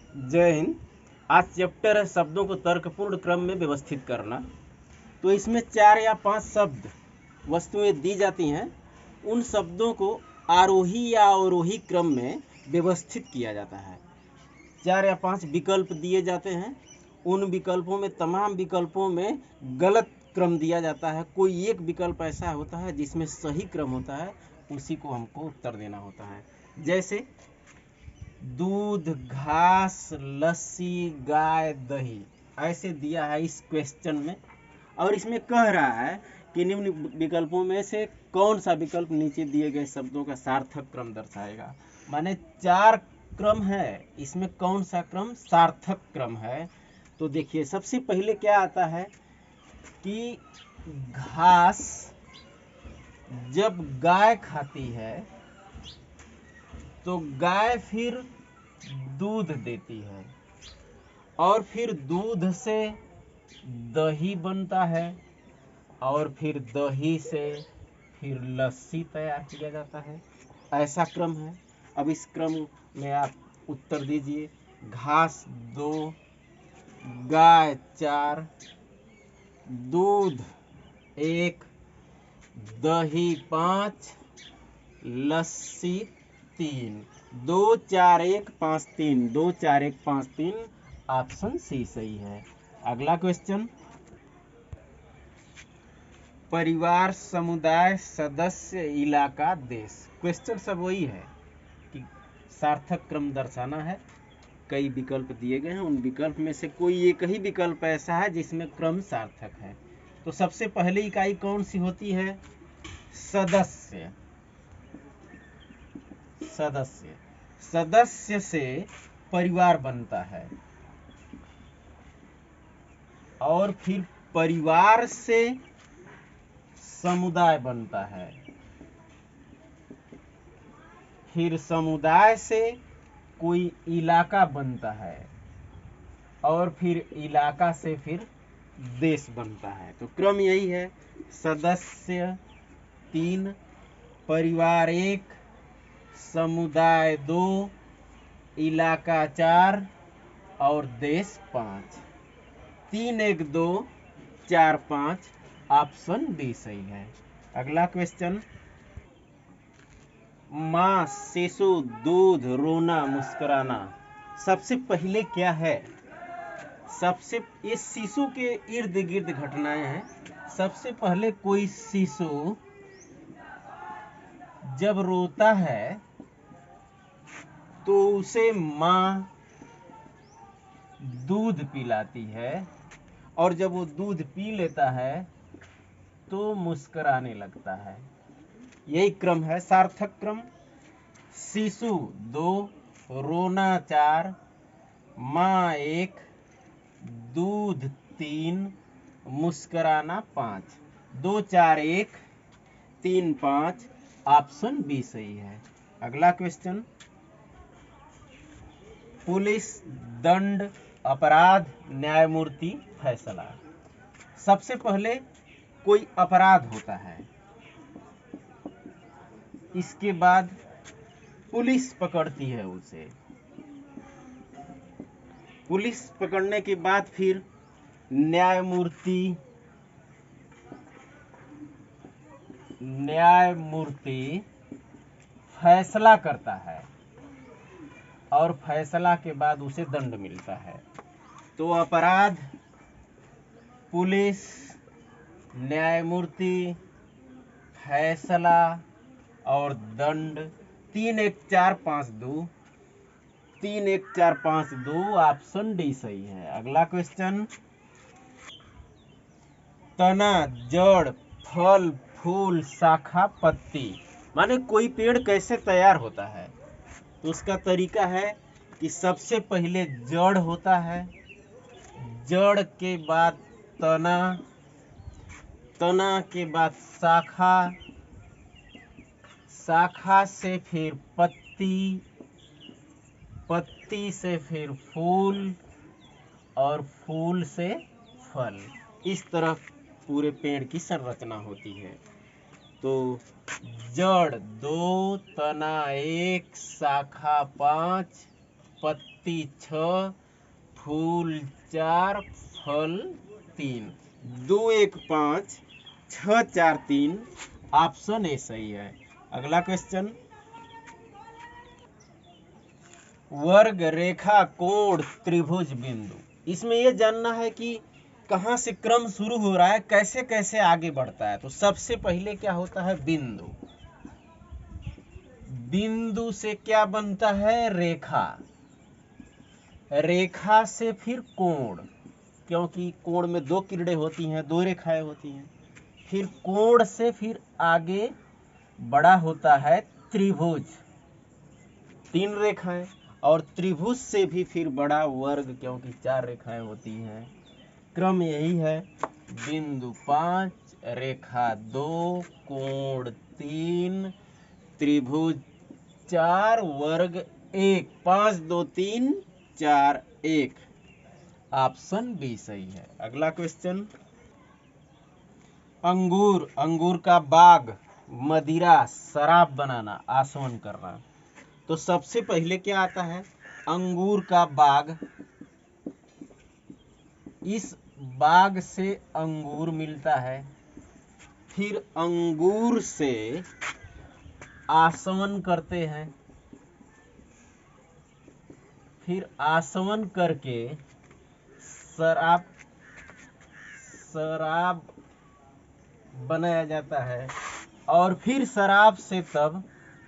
जय हिंद। आज चैप्टर है शब्दों को तर्कपूर्ण क्रम में व्यवस्थित करना। तो इसमें 4 या 5 शब्द वस्तुएं दी जाती हैं। उन शब्दों को आरोही या अवरोही क्रम में व्यवस्थित किया जाता है। 4 या 5 विकल्प दिए जाते हैं। उन विकल्पों में, तमाम विकल्पों में गलत क्रम दिया जाता है। कोई एक विकल्प ऐसा होता है जिसमें सही क्रम होता है, उसी को हमको उत्तर देना होता है। जैसे दूध, घास, लस्सी, गाय, दही, ऐसे दिया है इस क्वेश्चन में। और इसमें कह रहा है कि निम्न विकल्पों में से कौन सा विकल्प नीचे दिए गए शब्दों का सार्थक क्रम दर्शाएगा। माने 4 क्रम है, इसमें कौन सा क्रम सार्थक क्रम है। तो देखिए, सबसे पहले क्या आता है कि घास जब गाय खाती है तो गाय फिर दूध देती है और फिर दूध से दही बनता है और फिर दही से फिर लस्सी तैयार किया जाता है। ऐसा क्रम है। अब इस क्रम में आप उत्तर दीजिए। घास 2, गाय 4, दूध 1, दही 5, लस्सी 3। 2 4 1 5 3, 2 4 1 5 3, ऑप्शन सी सही है। अगला क्वेश्चन, परिवार, समुदाय, सदस्य, इलाका, देश। क्वेश्चन सब वही है कि सार्थक क्रम दर्शाना है। कई विकल्प दिए गए हैं, उन विकल्प में से कोई एक ही विकल्प ऐसा है जिसमें क्रम सार्थक है। तो सबसे पहली इकाई कौन सी होती है? सदस्य। सदस्य, सदस्य से परिवार बनता है और फिर परिवार से समुदाय बनता है, फिर समुदाय से कोई इलाका बनता है और फिर इलाका से फिर देश बनता है। तो क्रम यही है, सदस्य 3, परिवार 1, समुदाय 2, इलाका 4 और देश 5। 3 1 2 4 5, ऑप्शन डी सही है। अगला क्वेश्चन, माँ, शिशु, दूध, रोना, मुस्कुराना। सबसे पहले क्या है? सबसे, ये शिशु के इर्द गिर्द घटनाएं हैं। सबसे पहले कोई शिशु जब रोता है तो उसे माँ दूध पिलाती है और जब वो दूध पी लेता है तो मुस्कुराने लगता है। यही क्रम है, सार्थक क्रम। शिशु 2, रोना 4, माँ 1, दूध 3, मुस्कुराना 5। 2 4 1 3 5, ऑप्शन बी सही है। अगला क्वेश्चन, पुलिस, दंड, अपराध, न्यायमूर्ति, फैसला। सबसे पहले कोई अपराध होता है, इसके बाद पुलिस पकड़ती है उसे। पुलिस पकड़ने के बाद फिर न्यायमूर्ति फैसला करता है और फैसला के बाद उसे दंड मिलता है। तो अपराध, पुलिस, न्यायमूर्ति, फैसला और दंड। 3 1 4 5 2, 3 1 4 5 2, ऑप्शन डी सही है। अगला क्वेश्चन, तना, जड़, फल, फूल, शाखा, पत्ती। माने कोई पेड़ कैसे तैयार होता है? तो उसका तरीका है कि सबसे पहले जड़ होता है, जड़ के बाद तना, तना के बाद शाखा, शाखा से फिर पत्ती, पत्ती से फिर फूल और फूल से फल। इस तरह पूरे पेड़ की संरचना होती है। तो जड़ 2, तना 1, शाखा 5, पत्ती 6, फूल 4, फल 3। 2 1 5 6 4 3। ऑप्शन ए सही है। अगला क्वेश्चन, वर्ग, रेखा, कोण, त्रिभुज, बिंदु। इसमें यह जानना है कि कहाँ से क्रम शुरू हो रहा है, कैसे कैसे आगे बढ़ता है। तो सबसे पहले क्या होता है, बिंदु। बिंदु से क्या बनता है, रेखा। रेखा से फिर कोण, क्योंकि कोण में 2 किरणें होती हैं, 2 रेखाएं होती हैं। फिर कोण से फिर आगे बड़ा होता है त्रिभुज, 3 रेखाएं। और त्रिभुज से भी फिर बड़ा वर्ग, क्योंकि 4 रेखाएं होती हैं। क्रम यही है, बिंदु 5, रेखा 2, कोण 3, त्रिभुज 4, वर्ग 1। 5 2 3 4 1। ऑप्शन बी सही है। अगला क्वेश्चन, अंगूर, अंगूर का बाग, मदिरा, शराब बनाना, आसवन करना। तो सबसे पहले क्या आता है, अंगूर का बाग। इस बाग से अंगूर मिलता है। फिर अंगूर से आसवन करते हैं। फिर आसवन करके शराब बनाया जाता है। और फिर शराब से तब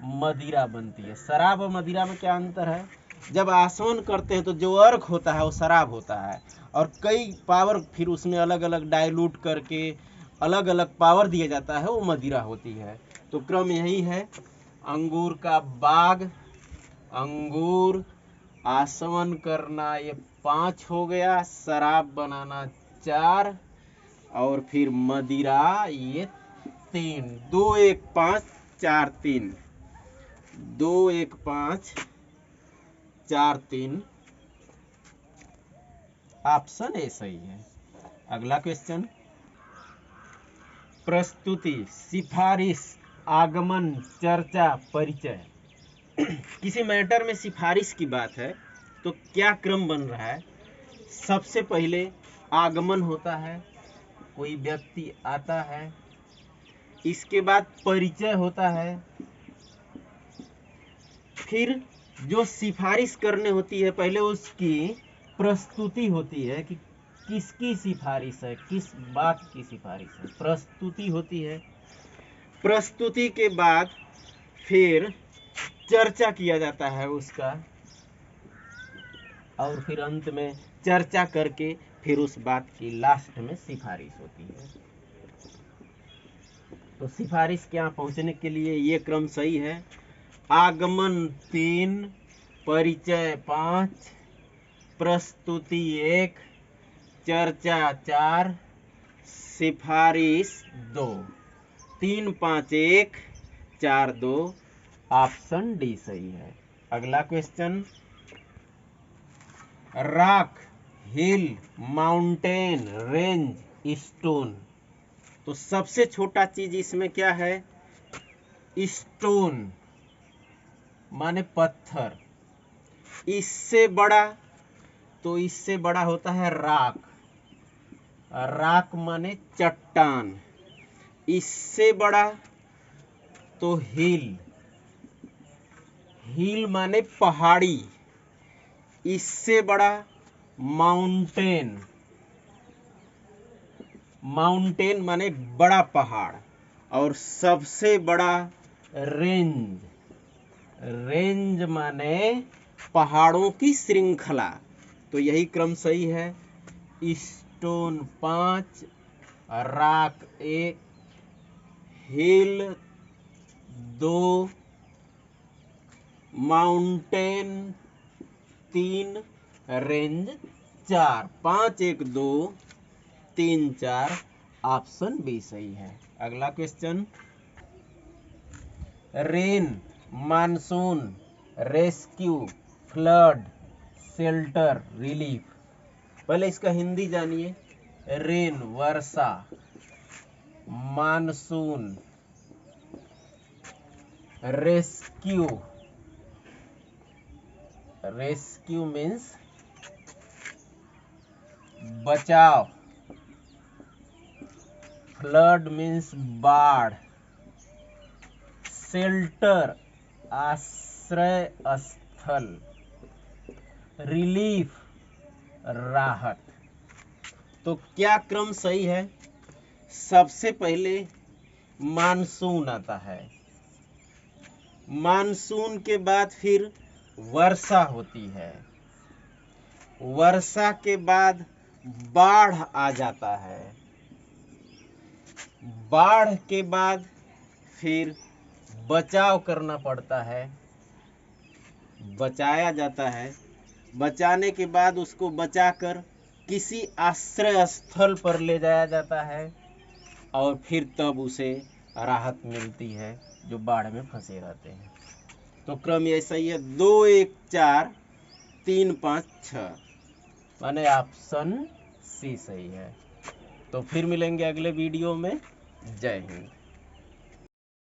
मदिरा बनती है। शराब और मदिरा में क्या अंतर है, जब आसवन करते हैं तो जो अर्क होता है वो शराब होता है, और कई पावर फिर उसमें अलग अलग डाइल्यूट करके अलग अलग पावर दिया जाता है, वो मदिरा होती है। तो क्रम यही है, अंगूर का बाग, अंगूर, आसवन करना, ये 5 हो गया। शराब बनाना 4, और फिर मदिरा ये 3। 2 1 5 4 3। 2 1 5 4 3। ऑप्शन ए सही है। अगला क्वेश्चन, प्रस्तुति, सिफारिश, आगमन, चर्चा, परिचय। किसी मैटर में सिफारिश की बात है तो क्या क्रम बन रहा है। सबसे पहले आगमन होता है, कोई व्यक्ति आता है। इसके बाद परिचय होता है। फिर जो सिफारिश करने होती है, पहले उसकी प्रस्तुति होती है कि किसकी सिफारिश है, किस बात की सिफारिश है, प्रस्तुति होती है। प्रस्तुति के बाद फिर चर्चा किया जाता है उसका, और फिर अंत में चर्चा करके फिर उस बात की लास्ट में सिफारिश होती है। तो सिफारिश के यहाँ पहुंचने के लिए ये क्रम सही है। आगमन 3, परिचय 5, प्रस्तुति 1, चर्चा 4, सिफारिश 2। 3 5 1 4 2। ऑप्शन डी सही है। अगला क्वेश्चन, रॉक, हिल, माउंटेन, रेंज, स्टोन। तो सबसे छोटा चीज इसमें क्या है, स्टोन माने पत्थर। इससे बड़ा, तो इससे बड़ा होता है रॉक। रॉक माने चट्टान। इससे बड़ा तो हिल। हिल माने पहाड़ी। इससे बड़ा माउंटेन। माउंटेन माने बड़ा पहाड़। और सबसे बड़ा रेंज। रेंज माने पहाड़ों की श्रृंखला। तो यही क्रम सही है। स्टोन 5, रॉक 1, हिल 2, माउंटेन 3, रेंज 4। 5 1 2 3 4। ऑप्शन बी सही है। अगला question, rain, monsoon, rescue, flood, shelter, relief. पहले इसका हिंदी जानिए। रेन वर्षा, मानसून, रेस्क्यू रेस्क्यू मीन्स बचाव, फ्लड मीन्स बाढ़, शेल्टर आश्रय स्थल, रिलीफ राहत। तो क्या क्रम सही है? सबसे पहले मानसून आता है, मानसून के बाद फिर वर्षा होती है, वर्षा के बाद बाढ़ आ जाता है, बाढ़ के बाद फिर बचाव करना पड़ता है, बचाया जाता है, बचाने के बाद उसको बचाकर किसी आश्रय स्थल पर ले जाया जाता है और फिर तब उसे राहत मिलती है जो बाढ़ में फंसे रहते हैं। तो क्रम ऐसा ही है, 2 1 4 3 5 6, माने ऑप्शन सी सही है। तो फिर मिलेंगे अगले वीडियो में। जय हिंद।